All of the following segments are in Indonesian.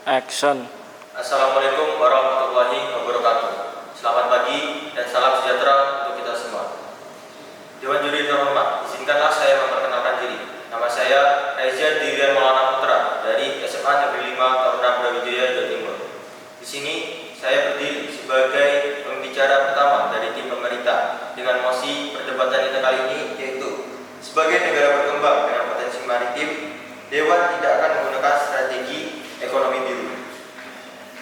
Action. Assalamualaikum warahmatullahi wabarakatuh. Selamat pagi dan salam sejahtera untuk kita semua. Dewan Juri terhormat, izinkanlah saya memperkenalkan diri. Nama saya Reza Dirian Maulana Putra dari SMA Negeri 5 Taruna Brawijaya, Jawa Timur. Di sini saya berdiri sebagai pembicara pertama dari tim pemerintah dengan mosi perdebatan kita kali ini, yaitu sebagai negara berkembang dengan potensi maritim, Dewan tidak akan menggunakan strategi ekonomi biru.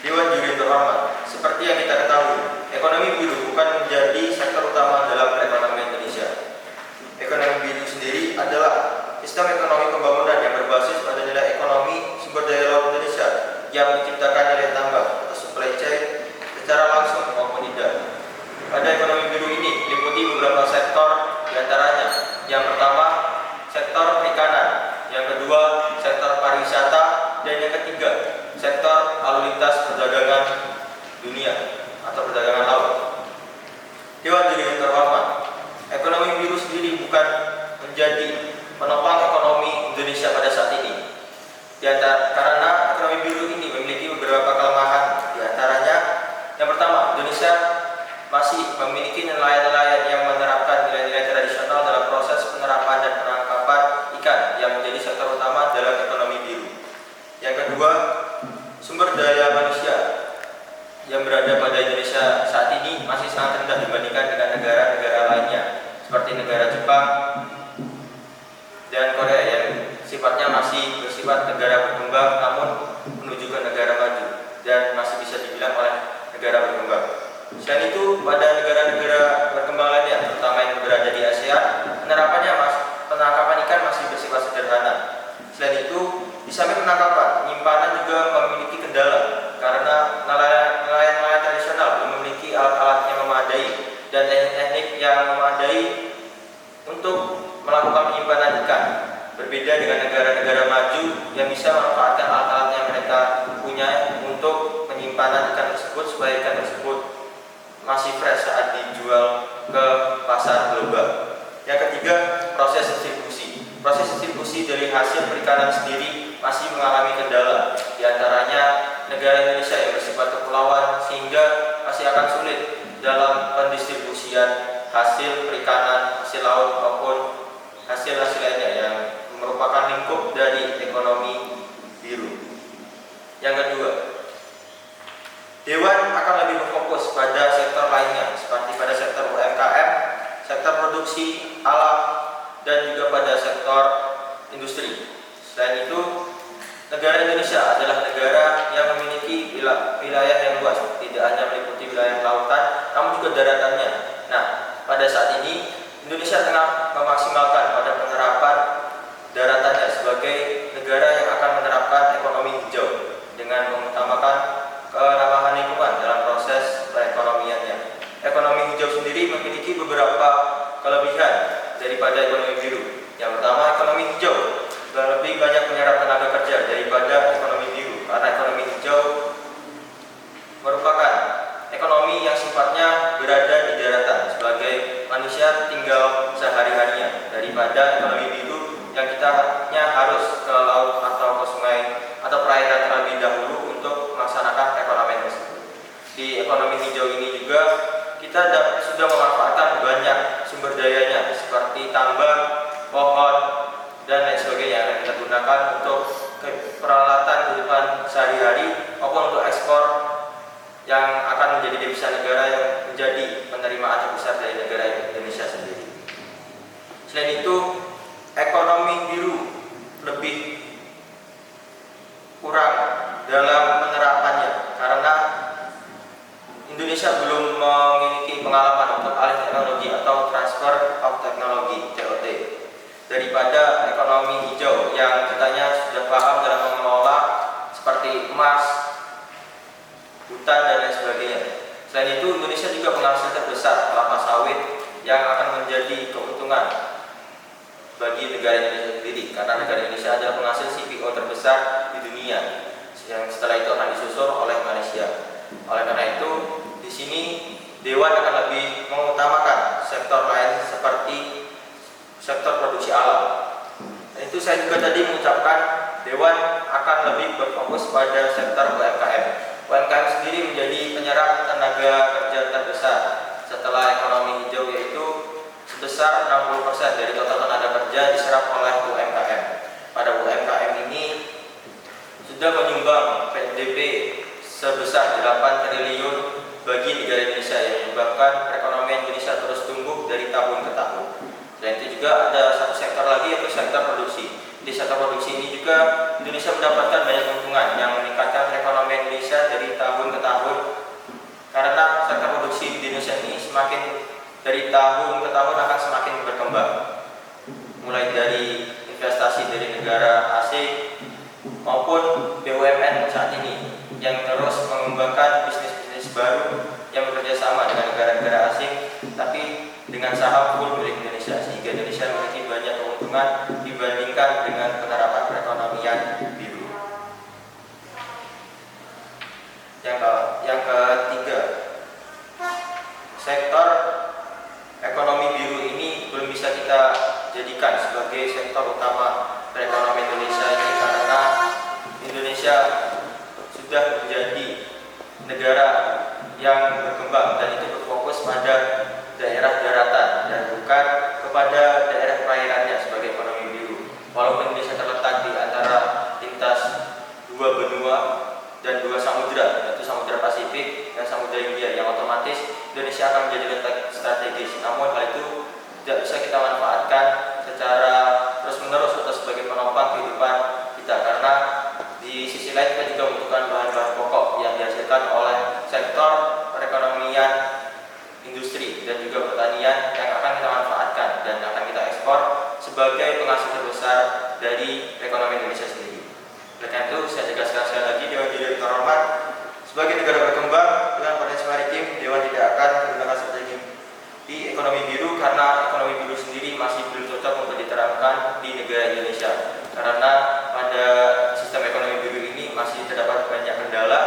Dewan Juri terhormat, seperti yang kita ketahui, ekonomi biru bukan menjadi sektor utama dalam perekonomian Indonesia. Ekonomi biru sendiri adalah sistem ekonomi pembangunan yang berbasis pada nilai ekonomi sumber daya laut Indonesia yang menciptakan nilai tambah atau supply chain secara langsung maupun tidak. Pada ekonomi biru ini meliputi beberapa sektor, diantaranya yang pertama sektor perikanan, yang kedua sektor pariwisata, dan yang ketiga sektor lalu lintas perdagangan dunia atau perdagangan laut. Dewan Juri terhormat, ekonomi biru sendiri bukan menjadi penopang ekonomi Indonesia pada saat ini. Karena ekonomi biru ini memiliki beberapa kelemahan, diantaranya yang pertama, Indonesia masih memiliki nelayan-nelayan yang menerapkan nilai-nilai tradisional dalam proses penerapan dan penangkapan ikan yang menjadi sektor utama dalam ekonomi biru. Yang kedua, sumber daya manusia yang berada pada Indonesia saat ini masih sangat rendah dibandingkan dengan negara-negara lainnya seperti negara Jepang dan Korea yang sifatnya masih bersifat negara berkembang namun menuju ke negara maju dan masih bisa dibilang oleh negara berkembang. Selain itu, pada negara-negara berkembang lainnya, terutama yang berada di ASEAN, penerapannya penangkapan ikan masih bersifat sederhana. Selain itu, di samping penangkapan, penyimpanan juga memiliki kendala karena nelayan-nelayan tradisional belum memiliki alat-alat yang memadai dan teknik-teknik yang memadai untuk melakukan penyimpanan ikan. Berbeda dengan negara-negara maju yang bisa memanfaatkan alat-alat yang mereka punya untuk penyimpanan ikan tersebut supaya ikan tersebut masih fresh saat dijual ke pasar global. Yang ketiga, proses distribusi. Proses distribusi dari hasil perikanan sendiri masih mengalami kendala. Di antaranya negara Indonesia yang bersifat kepulauan sehingga masih akan sulit dalam pendistribusian hasil perikanan, hasil laut maupun hasil-hasil lainnya yang merupakan lingkup dari ekonomi biru. Yang kedua, Dewan akan lebih berfokus pada sektor lainnya seperti pada sektor UMKM, sektor produksi alam, dan juga pada sektor industri. Selain itu, negara Indonesia adalah negara yang memiliki wilayah yang luas, tidak hanya meliputi wilayah lautan, namun juga daratannya. Nah, pada saat ini Indonesia tengah memaksimalkan pada penerapan daratannya sebagai negara yang akan menerapkan ekonomi hijau dengan mengutamakan keramahan lingkungan dalam proses perekonomiannya. Ekonomi hijau sendiri memiliki beberapa kelebihan daripada ekonomi biru. Yang pertama, ekonomi hijau lebih banyak menyerap tenaga kerja daripada ekonomi biru, karena ekonomi hijau merupakan ekonomi yang sifatnya berada di daratan sebagai manusia tinggal sehari-harinya, daripada ekonomi biru yang kita harus ke laut atau ke sungai atau perairan terlebih dahulu untuk melaksanakan perekonomian tersebut. Di ekonomi hijau ini juga kita sudah memanfaatkan banyak sumber dayanya seperti tambang, pohon, dan lain sebagainya yang kita gunakan untuk peralatan kehidupan sehari-hari maupun untuk ekspor yang akan menjadi devisa negara yang menjadi penerimaan terbesar dari negara Indonesia sendiri. Selain itu, ekonomi biru lebih kurang dalam penerapannya karena Indonesia belum memiliki pengalaman untuk alih teknologi atau transfer of technology (TOT) daripada ekonomi hijau yang katanya sudah paham dalam mengelola seperti emas, hutan, dan lain sebagainya. Selain itu, Indonesia juga penghasil terbesar kelapa sawit yang akan menjadi keuntungan bagi negara Indonesia sendiri karena negara Indonesia adalah penghasil CPO terbesar di dunia yang setelah itu akan disusul oleh Malaysia. Oleh karena itu, di sini Dewan akan lebih mengutamakan sektor lain seperti sektor produksi alam. Dan itu saya juga tadi mengucapkan Dewan akan lebih berfokus pada sektor UMKM. UMKM sendiri menjadi penyerap tenaga kerja terbesar setelah ekonomi hijau, yaitu sebesar 60% dari total tenaga kerja diserap oleh UMKM. Pada UMKM ini sudah menyumbang PDB sebesar 8 triliun bagi negara Indonesia, yang menyebabkan perekonomian Indonesia terus tumbuh dari tahun ke tahun. Dan itu juga ada satu sektor lagi, yaitu sektor produksi. Di sektor produksi ini juga Indonesia mendapatkan banyak keuntungan yang meningkatkan perekonomian Indonesia dari tahun ke tahun, karena sektor produksi di Indonesia ini semakin dari tahun ke tahun akan semakin berkembang, mulai dari investasi dari negara asing maupun BUMN saat ini yang terus mengembangkan bisnis-bisnis baru yang bekerja sama dengan negara-negara asing, tapi dengan saham full milik Indonesia, sehingga Indonesia memiliki banyak keuntungan dibandingkan dengan penerapan perekonomian biru. Yang ketiga, sektor ekonomi biru ini belum bisa kita jadikan sebagai sektor utama perekonomian Indonesia ini, karena Indonesia sudah menjadi negara yang berkembang dan itu berfokus pada daerah daratan dan bukan kepada daerah perairannya sebagai ekonomi biru. Walaupun Indonesia terletak di antara lintas dua benua dan dua samudra, yaitu Samudra Pasifik dan Samudra Hindia, yang otomatis Indonesia akan menjadi letak strategis. Namun hal itu tidak bisa kita manfaatkan secara terus-menerus atau sebagai penopang kehidupan kita, karena di sisi lain kita juga membutuhkan bahan-bahan pokok yang dihasilkan oleh sektor perekonomian industri dan juga pertanian yang akan kita manfaatkan dan akan kita ekspor sebagai penghasil terbesar dari perekonomian Indonesia sendiri. Oleh karena itu, saya tegaskan sekali lagi, Dewan Juri terhormat, sebagai negara berkembang dengan potensi maritim, Dewan tidak akan menggunakan strategi di ekonomi biru, karena ekonomi biru sendiri masih belum cocok untuk diterapkan di negara Indonesia, karena pada sistem ekonomi biru ini masih terdapat banyak kendala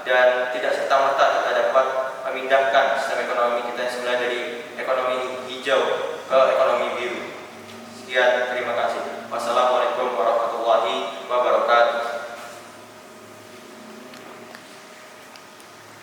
dan tidak serta-merta kita dapat memindahkan sistem ekonomi kita yang sebenarnya dari ekonomi hijau ke ekonomi biru. Sekian